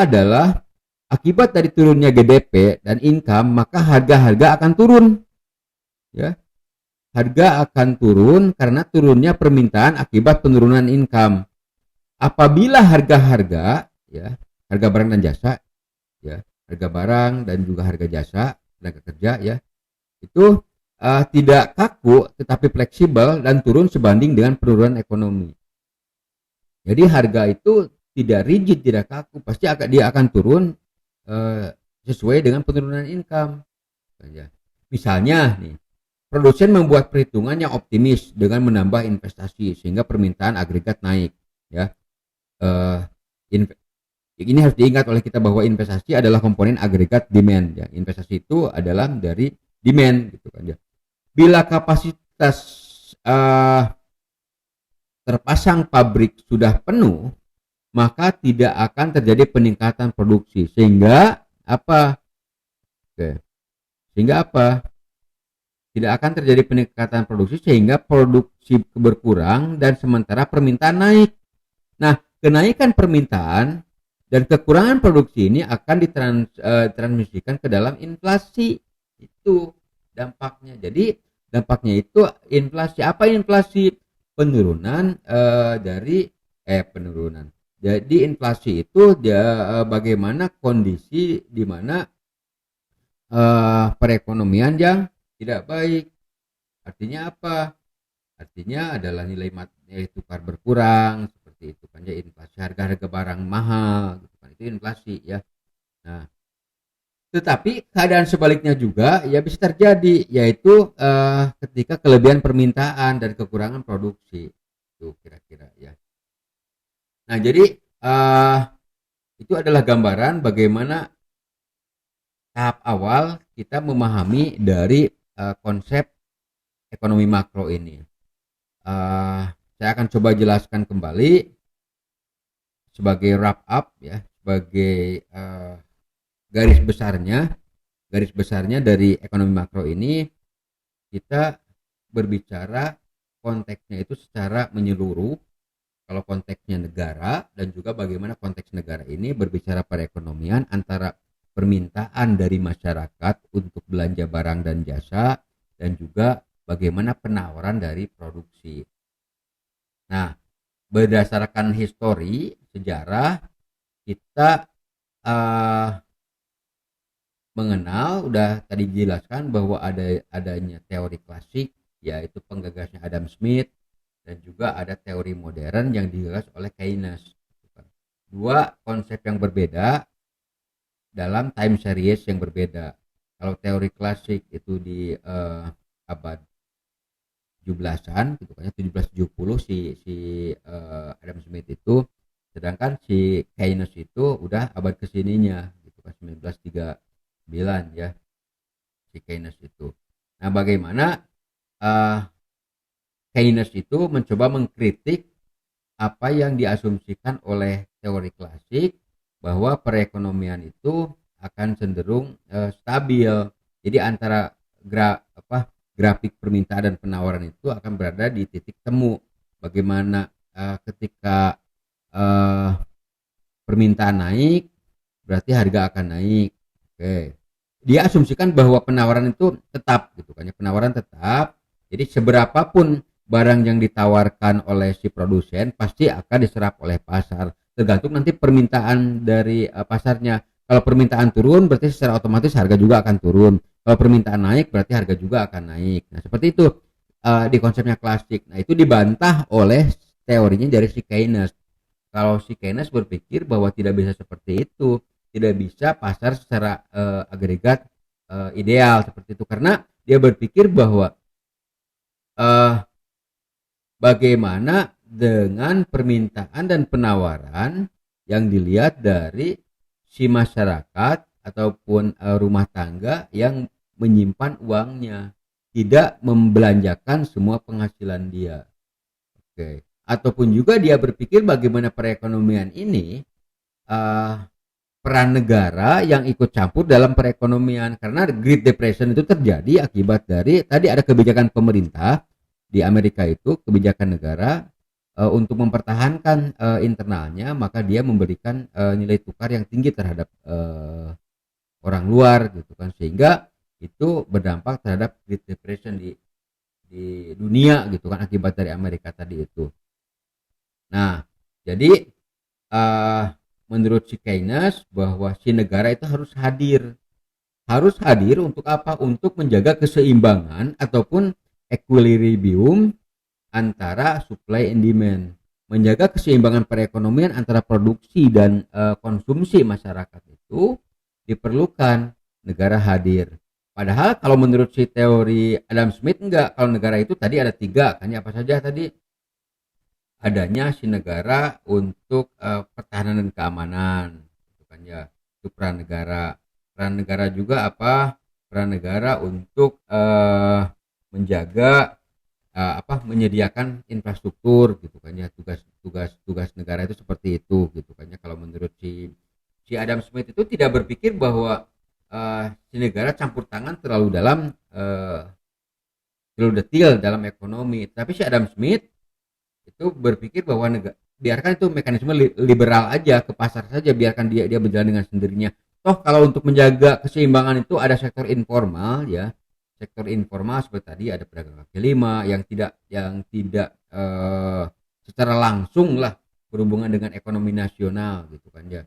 A: adalah akibat dari turunnya GDP dan income, maka harga-harga akan turun. Ya. Harga akan turun karena turunnya permintaan akibat penurunan income. Apabila harga barang dan jasa ya, harga barang dan juga harga jasa tenaga kerja ya, itu tidak kaku tetapi fleksibel dan turun sebanding dengan penurunan ekonomi. Jadi harga itu tidak rigid, tidak kaku, pasti dia akan turun sesuai dengan penurunan income. Misalnya nih, produsen membuat perhitungan yang optimis dengan menambah investasi sehingga permintaan agregat naik ya. Ini harus diingat oleh kita bahwa investasi adalah komponen agregat demand ya. Investasi itu adalah dari demand gitu kan ya. Bila kapasitas terpasang pabrik sudah penuh, maka tidak akan terjadi peningkatan produksi. Sehingga apa? Oke. Sehingga apa? Tidak akan terjadi peningkatan produksi sehingga produksi berkurang dan sementara permintaan naik. Nah, kenaikan permintaan dan kekurangan produksi ini akan ditransmisikan ke dalam inflasi. Itu dampaknya. Jadi dampaknya itu inflasi. Apa inflasi? Penurunan penurunan. Jadi inflasi itu bagaimana kondisi di mana perekonomian yang tidak baik. Artinya apa? Artinya adalah nilai tukar berkurang, seperti itu kan ya, inflasi, harga barang mahal gitu kan, itu inflasi ya. Nah, tetapi keadaan sebaliknya juga ya bisa terjadi, yaitu ketika kelebihan permintaan dan kekurangan produksi. Itu kira-kira ya. Nah, jadi itu adalah gambaran bagaimana tahap awal kita memahami dari konsep ekonomi makro ini. Saya akan coba jelaskan kembali sebagai wrap up ya, sebagai garis besarnya dari ekonomi makro ini. Kita berbicara konteksnya itu secara menyeluruh. Kalau konteksnya negara, dan juga bagaimana konteks negara ini berbicara perekonomian antara permintaan dari masyarakat untuk belanja barang dan jasa, dan juga bagaimana penawaran dari produksi. Nah, berdasarkan histori, sejarah, kita mengenal, udah tadi dijelaskan bahwa adanya teori klasik, yaitu penggagasnya Adam Smith, dan juga ada teori modern yang digagas oleh Keynes. Dua konsep yang berbeda dalam time series yang berbeda. Kalau teori klasik itu di abad 17-an gitu kan, 1770 si Adam Smith itu, sedangkan si Keynes itu udah abad kesininya gitu kan, 1939 ya, si Keynes itu. Nah, bagaimana Keynes itu mencoba mengkritik apa yang diasumsikan oleh teori klasik, bahwa perekonomian itu akan cenderung stabil. Jadi antara grafik permintaan dan penawaran itu akan berada di titik temu. Bagaimana ketika permintaan naik, berarti harga akan naik. Oke. Dia asumsikan bahwa penawaran itu tetap gitu kan ya, penawaran tetap. Jadi seberapapun barang yang ditawarkan oleh si produsen pasti akan diserap oleh pasar, tergantung nanti permintaan dari pasarnya. Kalau permintaan turun, berarti secara otomatis harga juga akan turun. Kalau permintaan naik, berarti harga juga akan naik. Nah, seperti itu di konsepnya klasik. Nah, itu dibantah oleh teorinya dari si Keynes. Kalau si Keynes berpikir bahwa tidak bisa seperti itu, tidak bisa pasar secara agregat ideal seperti itu, karena dia berpikir bahwa bagaimana dengan permintaan dan penawaran yang dilihat dari si masyarakat ataupun rumah tangga yang menyimpan uangnya, tidak membelanjakan semua penghasilan dia. Oke. Ataupun juga dia berpikir bagaimana perekonomian ini peran negara yang ikut campur dalam perekonomian, karena Great Depression itu terjadi akibat dari tadi ada kebijakan pemerintah di Amerika, itu kebijakan negara untuk mempertahankan internalnya, maka dia memberikan nilai tukar yang tinggi terhadap orang luar gitu kan, sehingga itu berdampak terhadap Great Depression di dunia gitu kan, akibat dari Amerika tadi itu. Nah, jadi menurut si Keynes bahwa si negara itu harus hadir untuk apa? Untuk menjaga keseimbangan ataupun equilibrium antara supply and demand, menjaga keseimbangan perekonomian antara produksi dan konsumsi masyarakat itu diperlukan negara hadir. Padahal kalau menurut si teori Adam Smith enggak, kalau negara itu tadi ada tiga kan ya, apa saja tadi? Adanya si negara untuk pertahanan dan keamanan gitu kan ya, itu peran negara juga apa, peran negara untuk menjaga menyediakan infrastruktur gitu kan ya. Tugas negara itu seperti itu gitu kan ya. Kalau menurut si Adam Smith itu tidak berpikir bahwa si negara campur tangan terlalu detail dalam ekonomi, tapi si Adam Smith itu berpikir bahwa biarkan itu mekanisme liberal aja, ke pasar saja, biarkan dia berjalan dengan sendirinya. Toh kalau untuk menjaga keseimbangan itu ada sektor informal ya, sektor informal seperti tadi ada pedagang kaki lima yang tidak secara langsung lah berhubungan dengan ekonomi nasional gitu kan ya,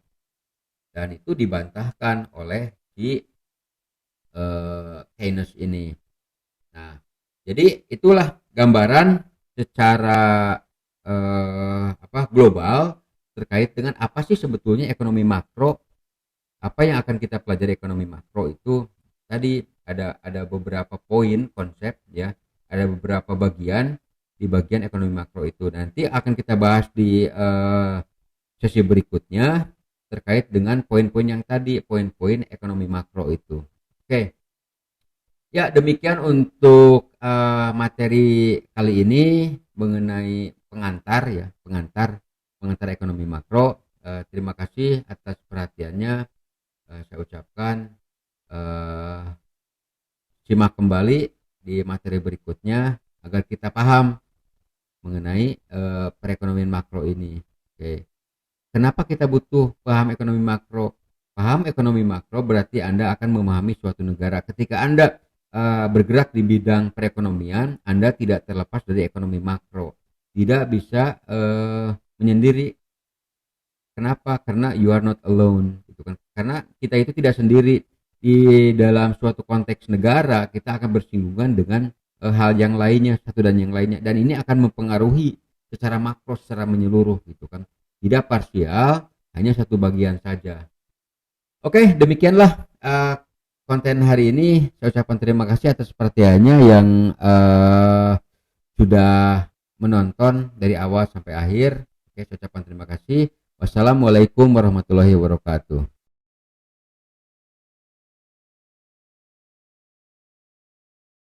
A: dan itu dibantahkan oleh si Keynes ini. Nah, jadi itulah gambaran secara global terkait dengan apa sih sebetulnya ekonomi makro. Apa yang akan kita pelajari ekonomi makro itu tadi ada beberapa poin konsep ya, ada beberapa bagian di bagian ekonomi makro itu. Nanti akan kita bahas di sesi berikutnya terkait dengan poin-poin yang tadi, poin-poin ekonomi makro itu. Oke. Ya, demikian untuk materi kali ini mengenai pengantar ekonomi makro. Terima kasih atas perhatiannya. Saya ucapkan simak kembali di materi berikutnya agar kita paham mengenai perekonomian makro ini. Oke. Kenapa kita butuh paham ekonomi makro? Paham ekonomi makro berarti Anda akan memahami suatu negara. Ketika Anda bergerak di bidang perekonomian, Anda tidak terlepas dari ekonomi makro. Tidak bisa menyendiri. Kenapa? Karena you are not alone, gitu kan. Karena kita itu tidak sendiri di dalam suatu konteks negara, kita akan bersinggungan dengan hal yang lainnya, satu dan yang lainnya, dan ini akan mempengaruhi secara makro, secara menyeluruh, gitu kan. Tidak parsial, hanya satu bagian saja. Oke, demikianlah konten hari ini. Saya ucapkan terima kasih atas perhatiannya yang sudah menonton dari awal sampai akhir. Oke, saya ucapkan terima kasih. Wassalamualaikum warahmatullahi wabarakatuh.